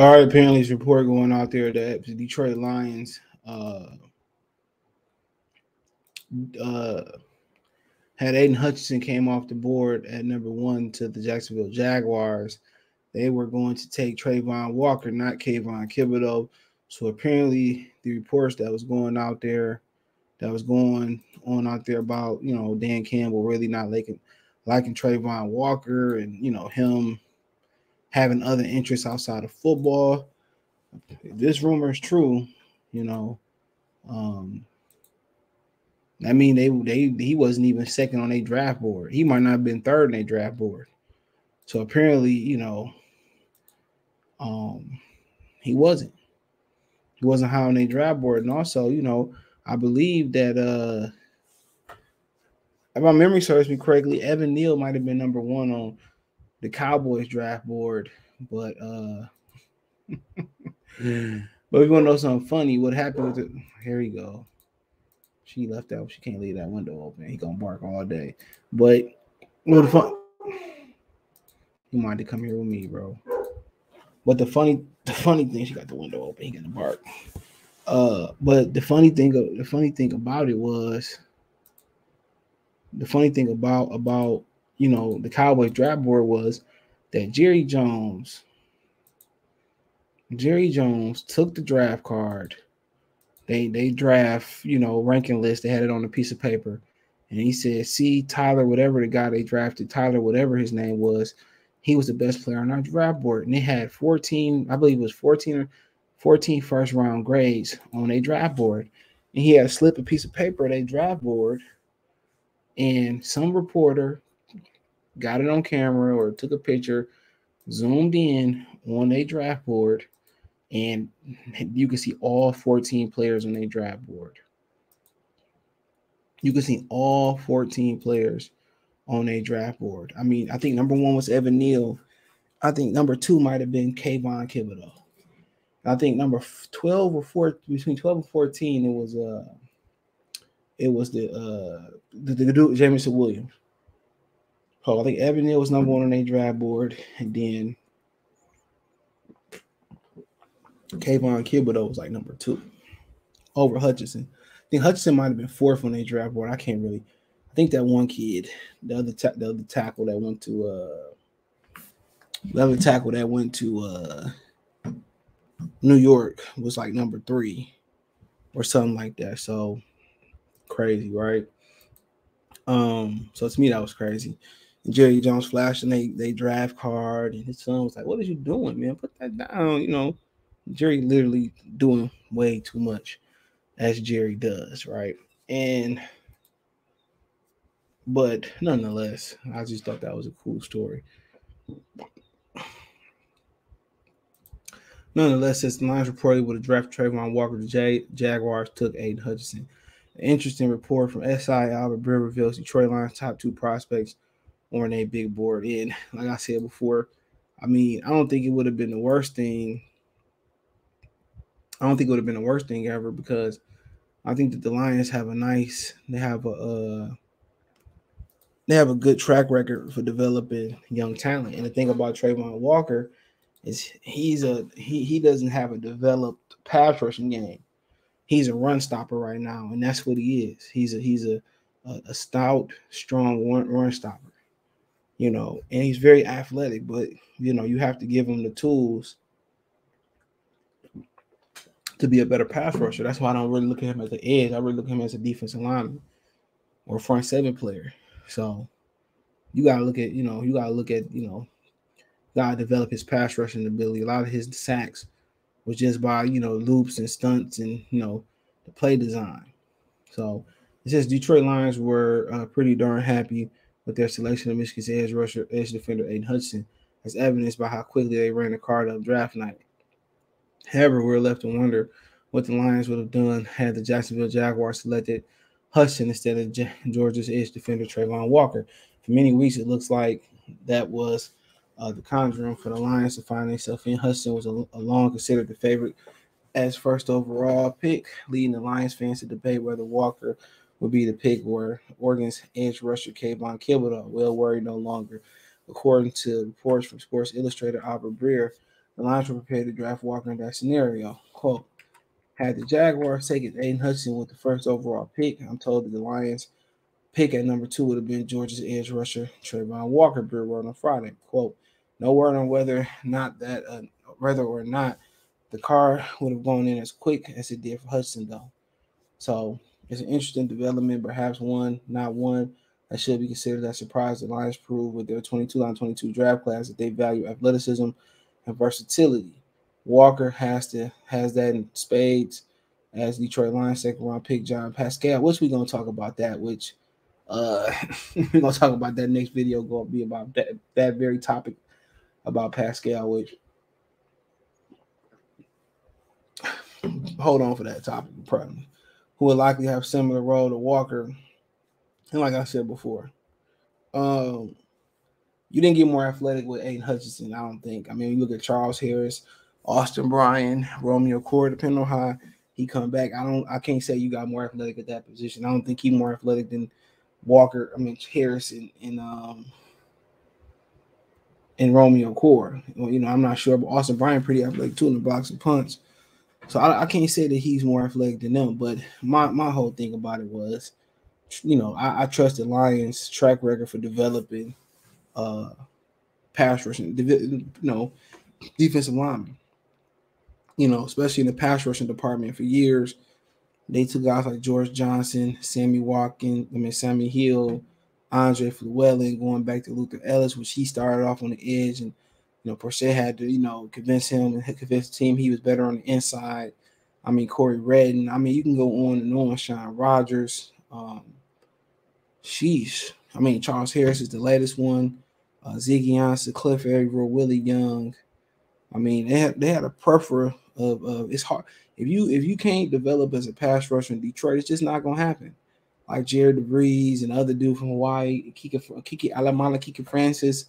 All right, apparently this report going out there that the Detroit Lions uh, had Aidan Hutchinson came off the board at number 1 to the Jacksonville Jaguars. They were going to take Travon Walker, not Kayvon Thibodeaux. So apparently the reports that was going out there, that was going on out there about, Dan Campbell really not liking Travon Walker and, him having other interests outside of football. If this rumor is true, I mean he wasn't even second on their draft board. He might not have been third on their draft board. So apparently, he wasn't. He wasn't high on their draft board. And also, I believe that if my memory serves me correctly, Evan Neal might have been number 1 on the Cowboys draft board. But but we want to know something funny. What happened with it? Here you go. She left out. She can't leave that window open. He gonna bark all day. But the fun. He wanted to come here with me, bro. But the funny thing, she got the window open. He gonna bark. But the funny thing about it was the Cowboys draft board was that Jerry Jones took the draft card. They draft, ranking list. They had it on a piece of paper. And he said, see, Tyler, whatever the guy they drafted, Tyler, whatever his name was, he was the best player on our draft board. And they had 14, I believe it was 14 first round grades on their draft board. And he had to slip a piece of paper at their draft board. And some reporter got it on camera or took a picture, zoomed in on their draft board, and you can see all 14 players on their draft board. You can see all 14 players on a draft board. I mean, I think number 1 was Evan Neal. I think number 2 might have been Kayvon Thibodeaux. I think number 12 or 14, between 12 and 14, it was the dude Jameson Williams. So I think Evan Neal was number 1 on their draft board, and then Kayvon Thibodeaux was like number 2 over Hutchinson. I think Hutchinson might have been 4th on their draft board. I think that one kid, the other tackle that went to New York was like number 3 or something like that. So crazy, right? So to me that was crazy. And Jerry Jones flashed and they draft card, and his son was like, "What are you doing, man? Put that down." Jerry literally doing way too much, as Jerry does, right? But nonetheless, I just thought that was a cool story. Nonetheless, since the Lions reported would have drafted Travon Walker, the Jaguars took Aidan Hutchinson. An interesting report from SI Albert Breer reveals Detroit Lions' top 2 prospects on a big board. And like I said before, I mean, I don't think it would have been the worst thing. Ever, because I think that the Lions have a good track record for developing young talent. And the thing about Travon Walker is he doesn't have a developed pass rushing game. He's a run stopper right now, and that's what he is. He's a stout, strong run stopper, and he's very athletic, but you have to give him the tools to be a better pass rusher. That's why I don't really look at him as an edge. I really look at him as a defensive lineman or a front 7 player. So you gotta gotta develop his pass rushing ability. A lot of his sacks was just by loops and stunts and the play design. So it says Detroit Lions were pretty darn happy with their selection of Michigan's edge defender Aidan Hutchinson, as evidenced by how quickly they ran the card up draft night. However, we're left to wonder what the Lions would have done had the Jacksonville Jaguars selected Hutchinson instead of Georgia's edge defender Travon Walker. For many weeks, it looks like that was the conjuring for the Lions to find themselves in. Hutchinson was a long considered the favorite as first overall pick, leading the Lions fans to debate whether Walker would be the pick or Oregon's edge rusher Kayvon Thibodeaux. Well, worried no longer. According to reports from Sports Illustrated, Albert Breer, The Lions were prepared to draft Walker in that scenario. Quote, had the Jaguars taken Aidan Hutchinson with the first overall pick, I'm told that the Lions pick at number 2 would have been Georgia's edge rusher Travon Walker. Beer wrote on Friday. Quote, no word on whether or not the car would have gone in as quick as it did for Hudson, though. So it's an interesting development, perhaps not one that should be considered a surprise. The Lions proved with their 22 draft class that they value athleticism and versatility. Walker has that in spades as Detroit Lions second round pick John Pascal, which we're gonna talk about that, which we're gonna talk about that next video. Going to be about that very topic about Pascal. Which hold on for that topic, probably. Who would likely have similar role to Walker, and like I said before, you didn't get more athletic with Aidan Hutchinson. I don't think. I mean, you look at Charles Harris, Austin Bryan, Romeo Core. Depending on how he come back, I can't say you got more athletic at that position. I don't think he's more athletic than Walker. I mean Harris and Romeo Core. Well, I'm not sure, but Austin Bryan pretty athletic too in the blocks and punts. So I can't say that he's more athletic than them. But my whole thing about it was, I trust the Lions' track record for developing pass rushing, defensive linemen. Especially in the pass rushing department for years. They took guys like George Johnson, Sammy Hill, Andre Llewellyn, going back to Luther Ellis, which he started off on the edge. And, Porchet had to, convince him and convince the team he was better on the inside. I mean, Corey Redden. I mean, you can go on and on. Sean Rogers. Sheesh. I mean, Charles Harris is the latest one. Ziggy Ansah, Cliff Averill, Willie Young. I mean, they had a plethora of it's hard. If you can't develop as a pass rusher in Detroit, it's just not gonna happen. Like Jared DeVries and other dude from Hawaii, Kiki Alamala, Kiki Francis,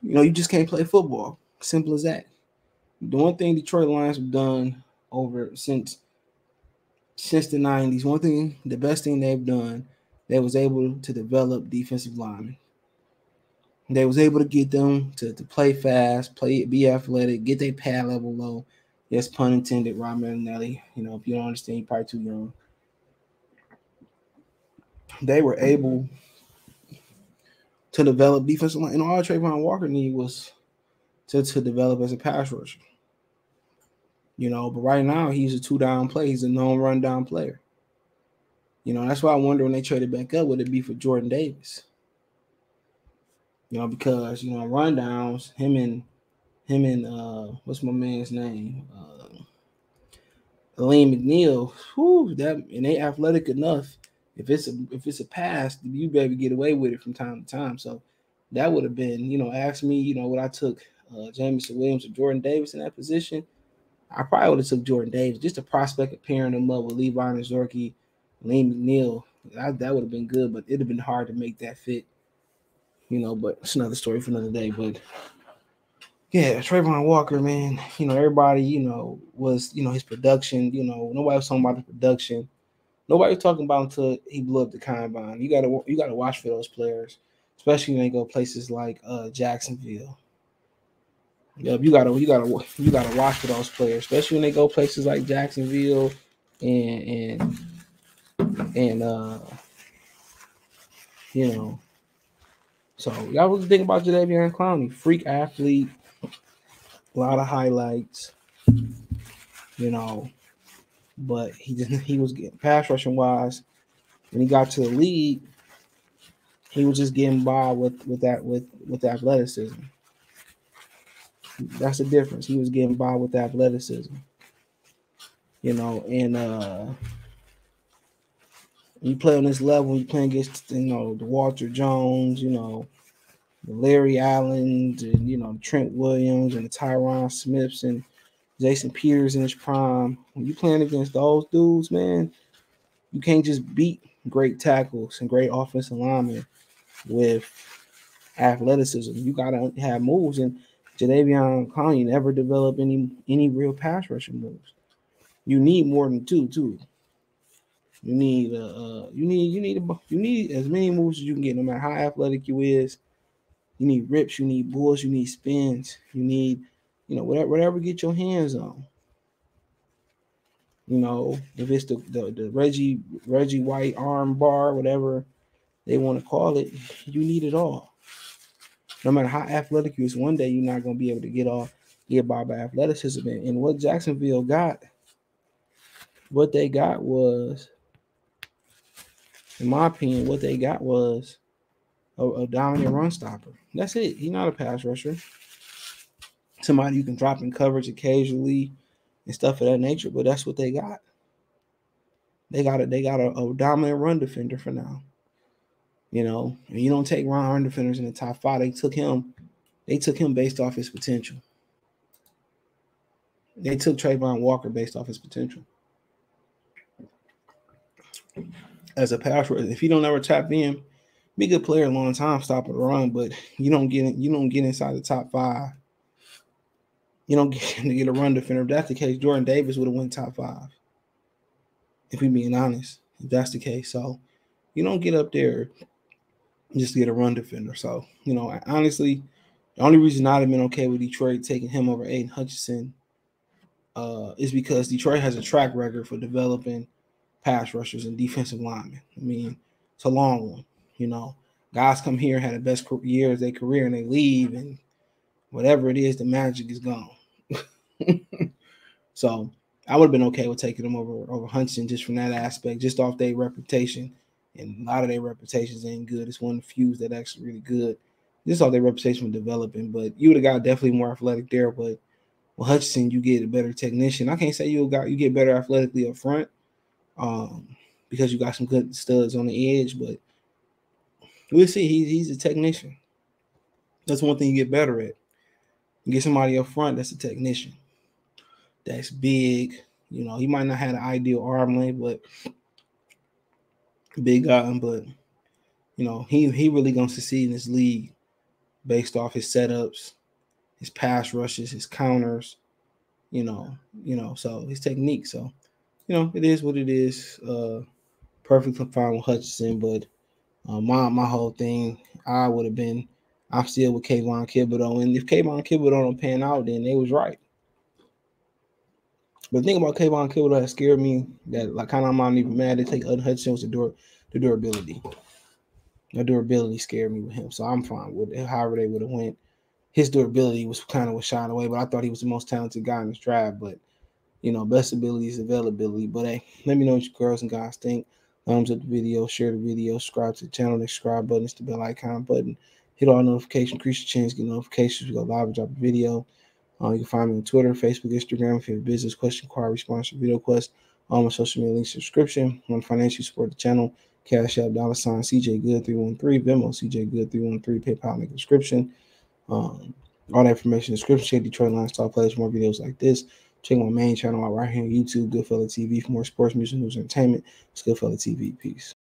you just can't play football. Simple as that. The one thing Detroit Lions have done since the 90s, the best thing they've done, they was able to develop defensive linemen. They was able to get them to play fast, be athletic, get their pad level low. Yes, pun intended, Rob Marinelli. If you don't understand, you're probably too young. They were able to develop defensive line. And all Travon Walker needed was to develop as a pass rusher. But right now he's a 2-down play. He's a known run-down player. That's why I wonder when they traded back up, would it be for Jordan Davis? Because rundowns, him and what's my man's name? Elaine McNeil, and they athletic enough. If it's a pass, you better get away with it from time to time. So that would have been, ask me, would I took Jamison Williams or Jordan Davis in that position? I probably would have took Jordan Davis, just a prospect of pairing them up with Levi and Zorky, Elaine McNeil. That would have been good, but it'd have been hard to make that fit. But it's another story for another day. But yeah, Travon Walker, man, everybody, was, his production, nobody was talking about the production. Nobody was talking about until he blew up the combine. You gotta watch for those players, especially when they go places like Jacksonville. Yep, you gotta watch for those players, especially when they go places like Jacksonville and So y'all was thinking about Jadeveon Clowney, freak athlete, a lot of highlights, but he was getting pass rushing wise. When he got to the league, he was just getting by with athleticism. That's the difference. He was getting by with athleticism. And you play on this level, you playing against the Walter Jones, the Larry Allens, and the Trent Williams and the Tyron Smiths and Jason Peters in his prime. When you playing against those dudes, man, you can't just beat great tackles and great offensive linemen with athleticism. You gotta have moves, and Jadeveon Clowney never developed any real pass rushing moves. You need more than two, too. You need as many moves as you can get, no matter how athletic you is. You need rips, you need bulls, you need spins, you need whatever get your hands on. If it's the Reggie White arm bar, whatever they want to call it, you need it all. No matter how athletic you is, one day you're not going to be able to get by athleticism. And what Jacksonville got, what they got was, in my opinion, what they got was a dominant run stopper. That's it. He's not a pass rusher. Somebody you can drop in coverage occasionally and stuff of that nature, but that's what they got. They got a dominant run defender for now. And you don't take run defenders in the top 5. They took him based off his potential. They took Travon Walker based off his potential. As a pass rusher, if you don't ever tap in, be a good player a long time, stopping the run, but you don't get inside the top 5. You don't get a run defender. If that's the case, Jordan Davis would have went top 5. If we're being honest, if that's the case. So you don't get up there just to get a run defender. So, honestly, the only reason I'd have been okay with Detroit taking him over Aidan Hutchinson is because Detroit has a track record for developing pass rushers and defensive linemen. I mean, it's a long one. Guys come here, had the best year of their career, and they leave, and whatever it is, the magic is gone. So I would have been okay with taking them over Hutchinson just from that aspect, just off their reputation. And a lot of their reputations ain't good. It's one of the few that actually really good. Just off their reputation for developing. But you would have got definitely more athletic there. But with Hutchinson, you get a better technician. I can't say you get better athletically up front because you got some good studs on the edge. But we'll see. He's a technician. That's one thing you get better at. You get somebody up front that's a technician. That's big. He might not have the ideal arm length, but big guy. But he really gonna succeed in this league based off his setups, his pass rushes, his counters. So his technique. So it is what it is. Perfectly fine with Hutchinson, but my whole thing, I'm still with Kayvon Thibodeaux, and if Kayvon Thibodeaux don't pan out, then they was right. But the thing about Kayvon Thibodeaux that scared me, that I'm not even mad to take Hutchinson, was the durability. The durability scared me with him, so I'm fine with it. However they would have went. His durability was kind of shot away, but I thought he was the most talented guy in this draft. But best ability is availability. But hey, let me know what you girls and guys think. Thumbs up the video, share the video, subscribe to the channel. The subscribe button is the bell icon button. Hit all notifications, increase your chance, get notifications. We go live and drop a video. You can find me on Twitter, Facebook, Instagram. If you have a business question, inquiry, response, or video quest, all my social media links, subscription. Want to financially support the channel? Cash App, $, CJ Good 313, Venmo, CJ Good 313, PayPal link description. All that information in the description. Check Detroit Lions Talk Players for more videos like this. Check my main channel out right here on YouTube, Goodfella TV, for more sports, music, news, entertainment. It's Goodfella TV. Peace.